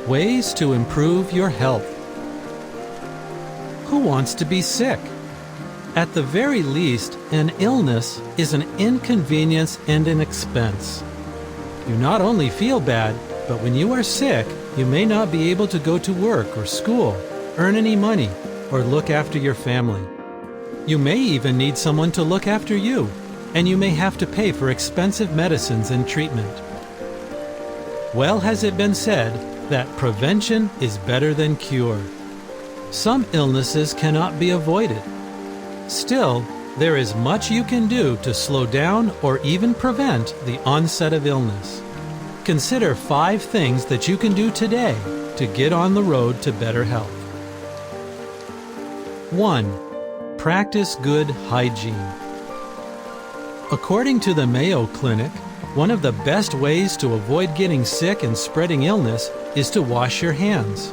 Ways to improve your health. Who wants to be sick? At the very least, an illness is an inconvenience and an expense. You not only feel bad, but when you are sick, you may not be able to go to work or school, earn any money, or look after your family. You may even need someone to look after you, and you may have to pay for expensive medicines and treatment. Well has it been said that prevention is better than cure. Some illnesses cannot be avoided. Still, there is much you can do to slow down or even prevent the onset of illness. Consider 5 things that you can do today to get on the road to better health. 1. Practice good hygiene. According to the Mayo Clinic, one of the best ways to avoid getting sick and spreading illness is to wash your hands.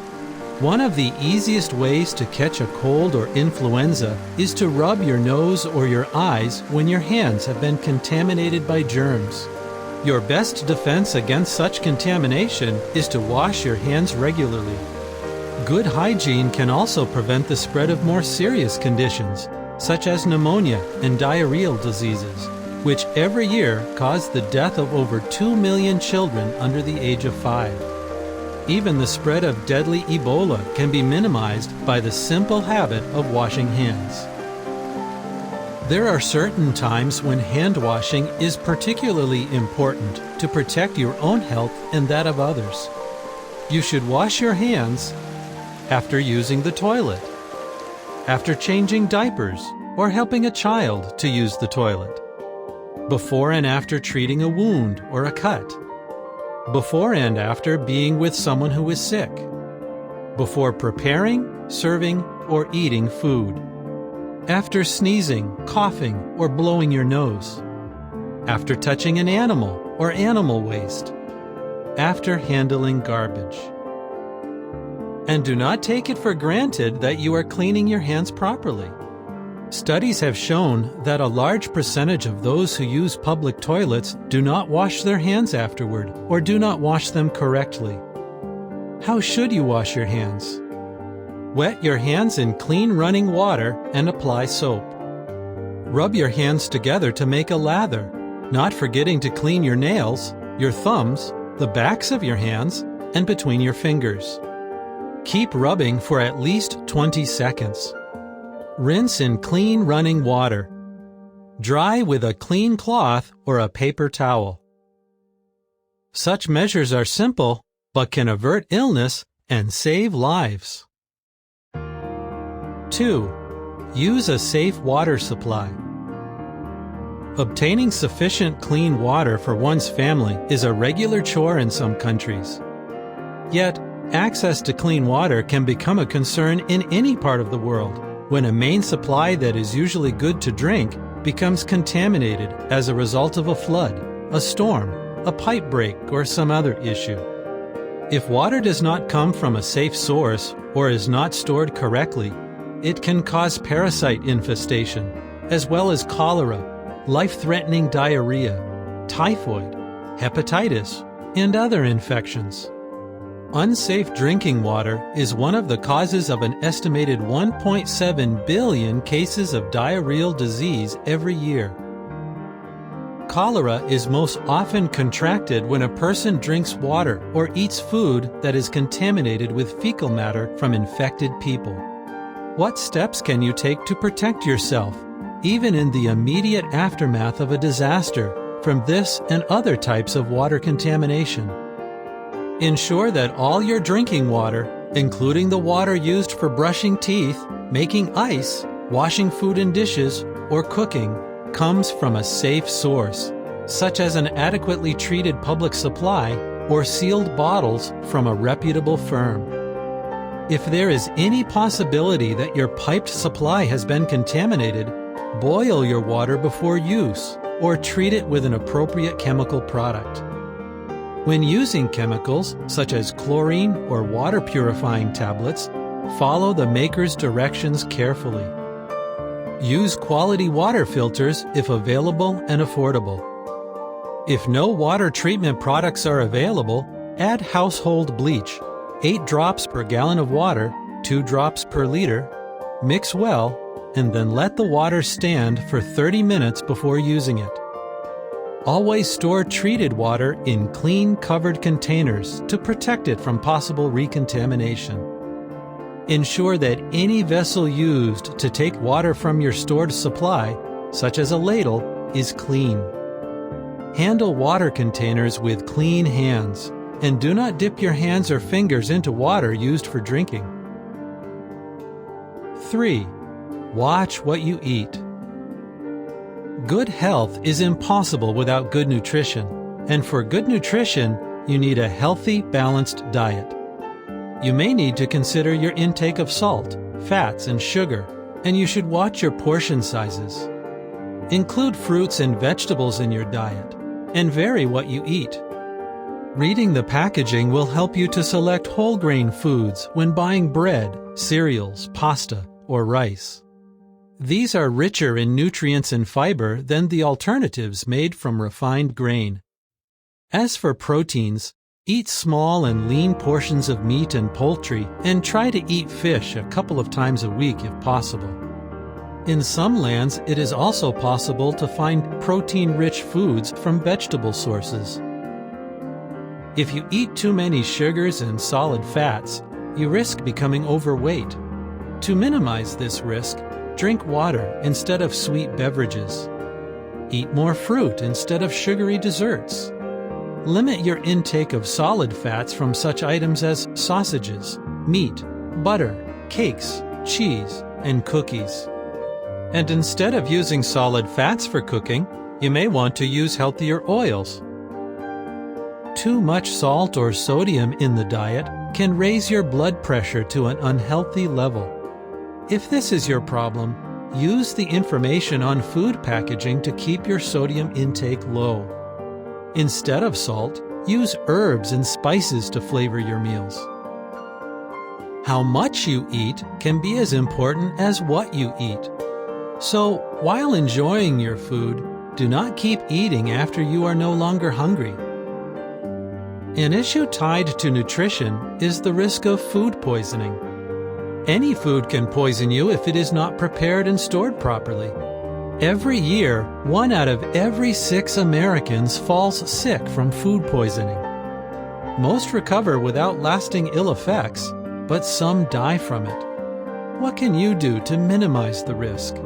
One of the easiest ways to catch a cold or influenza is to rub your nose or your eyes when your hands have been contaminated by germs. Your best defense against such contamination is to wash your hands regularly. Good hygiene can also prevent the spread of more serious conditions, such as pneumonia and diarrheal diseases, which every year cause the death of over 2 million children under the age of 5. Even the spread of deadly Ebola can be minimized by the simple habit of washing hands. There are certain times when hand washing is particularly important to protect your own health and that of others. You should wash your hands after using the toilet, after changing diapers or helping a child to use the toilet, before and after treating a wound or a cut, before and after being with someone who is sick, before preparing, serving, or eating food, after sneezing, coughing, or blowing your nose, after touching an animal or animal waste, after handling garbage. And do not take it for granted that you are cleaning your hands properly. Studies have shown that a large percentage of those who use public toilets do not wash their hands afterward or do not wash them correctly. How should you wash your hands? Wet your hands in clean running water and apply soap. Rub your hands together to make a lather, not forgetting to clean your nails, your thumbs, the backs of your hands, and between your fingers. Keep rubbing for at least 20 seconds. Rinse in clean running water. Dry with a clean cloth or a paper towel. Such measures are simple, but can avert illness and save lives. 2. Use a safe water supply. Obtaining sufficient clean water for one's family is a regular chore in some countries. Yet, access to clean water can become a concern in any part of the world when a main supply that is usually good to drink becomes contaminated as a result of a flood, a storm, a pipe break, or some other issue. If water does not come from a safe source or is not stored correctly, it can cause parasite infestation, as well as cholera, life-threatening diarrhea, typhoid, hepatitis, and other infections. Unsafe drinking water is one of the causes of an estimated 1.7 billion cases of diarrheal disease every year. Cholera is most often contracted when a person drinks water or eats food that is contaminated with fecal matter from infected people. What steps can you take to protect yourself, even in the immediate aftermath of a disaster, from this and other types of water contamination? Ensure that all your drinking water, including the water used for brushing teeth, making ice, washing food and dishes, or cooking, comes from a safe source, such as an adequately treated public supply or sealed bottles from a reputable firm. If there is any possibility that your piped supply has been contaminated, boil your water before use or treat it with an appropriate chemical product. When using chemicals, such as chlorine or water purifying tablets, follow the maker's directions carefully. Use quality water filters if available and affordable. If no water treatment products are available, add household bleach. 8 drops per gallon of water, 2 drops per liter. Mix well, and then let the water stand for 30 minutes before using it. Always store treated water in clean, covered containers to protect it from possible recontamination. Ensure that any vessel used to take water from your stored supply, such as a ladle, is clean. Handle water containers with clean hands, and do not dip your hands or fingers into water used for drinking. 3. Watch what you eat. Good health is impossible without good nutrition, and for good nutrition, you need a healthy, balanced diet. You may need to consider your intake of salt, fats, and sugar, and you should watch your portion sizes. Include fruits and vegetables in your diet, and vary what you eat. Reading the packaging will help you to select whole grain foods when buying bread, cereals, pasta, or rice. These are richer in nutrients and fiber than the alternatives made from refined grain. As for proteins, eat small and lean portions of meat and poultry, and try to eat fish a couple of times a week if possible. In some lands, it is also possible to find protein-rich foods from vegetable sources. If you eat too many sugars and solid fats, you risk becoming overweight. To minimize this risk, drink water instead of sweet beverages. Eat more fruit instead of sugary desserts. Limit your intake of solid fats from such items as sausages, meat, butter, cakes, cheese, and cookies. And instead of using solid fats for cooking, you may want to use healthier oils. Too much salt or sodium in the diet can raise your blood pressure to an unhealthy level. If this is your problem, use the information on food packaging to keep your sodium intake low. Instead of salt, use herbs and spices to flavor your meals. How much you eat can be as important as what you eat. So, while enjoying your food, do not keep eating after you are no longer hungry. An issue tied to nutrition is the risk of food poisoning. Any food can poison you if it is not prepared and stored properly. Every year, 1 out of every 6 Americans falls sick from food poisoning. Most recover without lasting ill effects, but some die from it. What can you do to minimize the risk?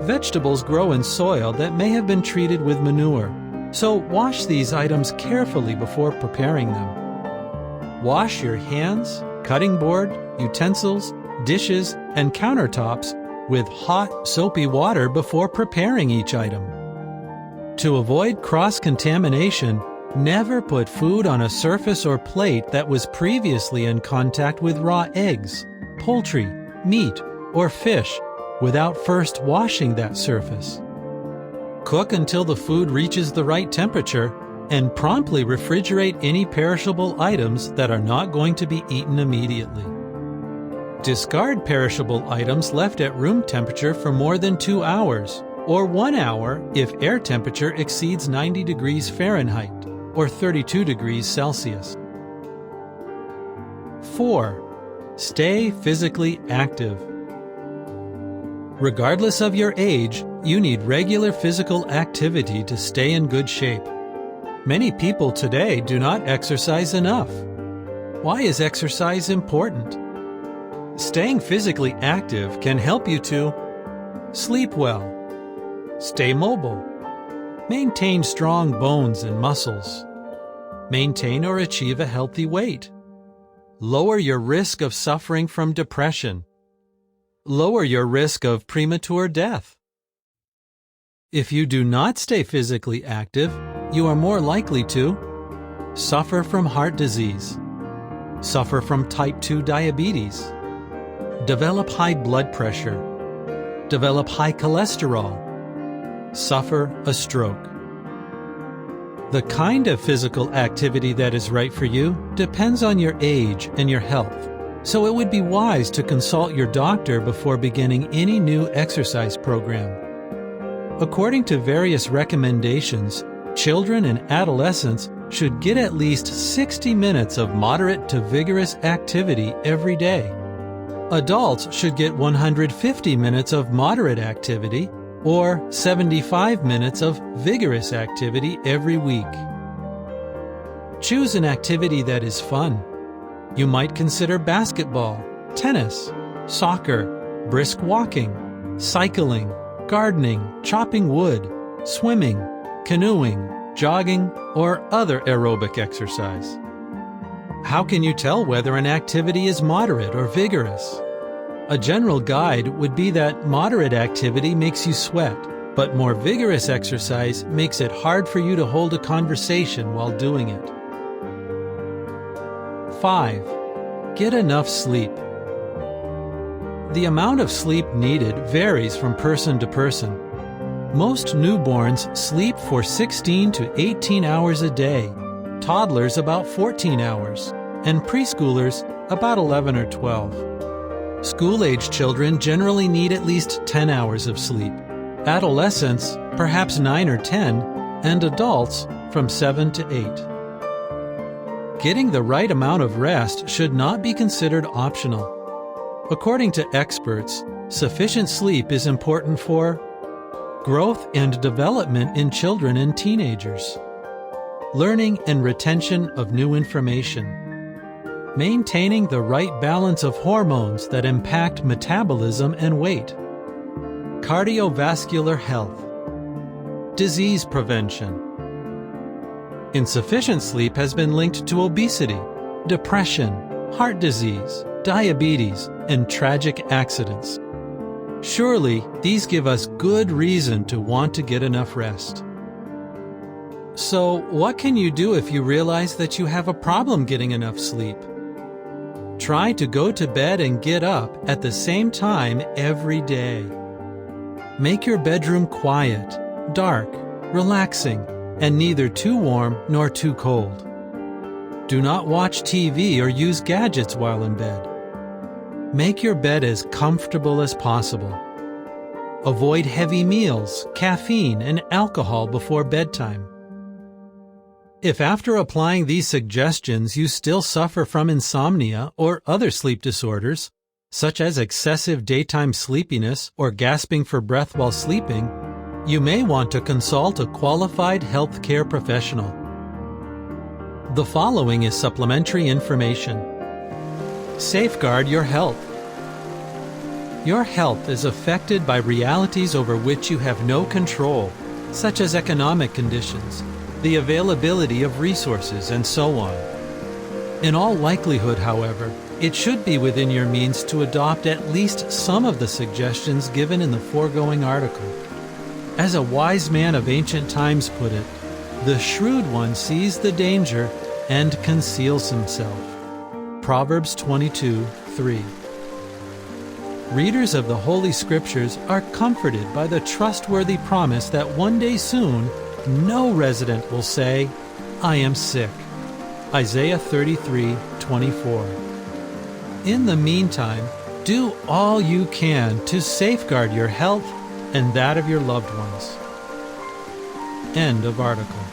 Vegetables grow in soil that may have been treated with manure, so wash these items carefully before preparing them. Wash your hands, cutting board, utensils, dishes, and countertops with hot, soapy water before preparing each item. To avoid cross-contamination, never put food on a surface or plate that was previously in contact with raw eggs, poultry, meat, or fish without first washing that surface. Cook until the food reaches the right temperature and promptly refrigerate any perishable items that are not going to be eaten immediately. Discard perishable items left at room temperature for more than 2 hours, or 1 hour if air temperature exceeds 90 degrees Fahrenheit, or 32 degrees Celsius. 4. Stay physically active. Regardless of your age, you need regular physical activity to stay in good shape. Many people today do not exercise enough. Why is exercise important? Staying physically active can help you to sleep well, stay mobile, maintain strong bones and muscles, maintain or achieve a healthy weight, lower your risk of suffering from depression, lower your risk of premature death. If you do not stay physically active, you are more likely to suffer from heart disease, suffer from type 2 diabetes, develop high blood pressure, develop high cholesterol, suffer a stroke. The kind of physical activity that is right for you depends on your age and your health, so it would be wise to consult your doctor before beginning any new exercise program. According to various recommendations, Children and adolescents should get at least 60 minutes of moderate to vigorous activity every day. Adults should get 150 minutes of moderate activity or 75 minutes of vigorous activity every week. Choose an activity that is fun. You might consider basketball, tennis, soccer, brisk walking, cycling, gardening, chopping wood, swimming, canoeing, jogging, or other aerobic exercise. How can you tell whether an activity is moderate or vigorous? A general guide would be that moderate activity makes you sweat, but more vigorous exercise makes it hard for you to hold a conversation while doing it. 5. Get enough sleep. The amount of sleep needed varies from person to person. Most newborns sleep for 16 to 18 hours a day, toddlers about 14 hours, and preschoolers about 11 or 12. School-age children generally need at least 10 hours of sleep, adolescents perhaps 9 or 10, and adults from 7 to 8. Getting the right amount of rest should not be considered optional. According to experts, sufficient sleep is important for growth and development in children and teenagers, learning and retention of new information, maintaining the right balance of hormones that impact metabolism and weight, cardiovascular health, disease prevention. Insufficient sleep has been linked to obesity, depression, heart disease, diabetes, and tragic accidents. Surely, these give us good reason to want to get enough rest. So, what can you do if you realize that you have a problem getting enough sleep? Try to go to bed and get up at the same time every day. Make your bedroom quiet, dark, relaxing, and neither too warm nor too cold. Do not watch TV or use gadgets while in bed. Make your bed as comfortable as possible. Avoid heavy meals, caffeine, and alcohol before bedtime. If after applying these suggestions you still suffer from insomnia or other sleep disorders, such as excessive daytime sleepiness or gasping for breath while sleeping, you may want to consult a qualified healthcare professional. The following is supplementary information. Safeguard your health. Your health is affected by realities over which you have no control, such as economic conditions, the availability of resources, and so on. In all likelihood, however, it should be within your means to adopt at least some of the suggestions given in the foregoing article. As a wise man of ancient times put it, the shrewd one sees the danger and conceals himself. Proverbs 22:3. Readers of the Holy Scriptures are comforted by the trustworthy promise that one day soon, no resident will say, "I am sick." Isaiah 33:24. In the meantime, do all you can to safeguard your health and that of your loved ones. End of article.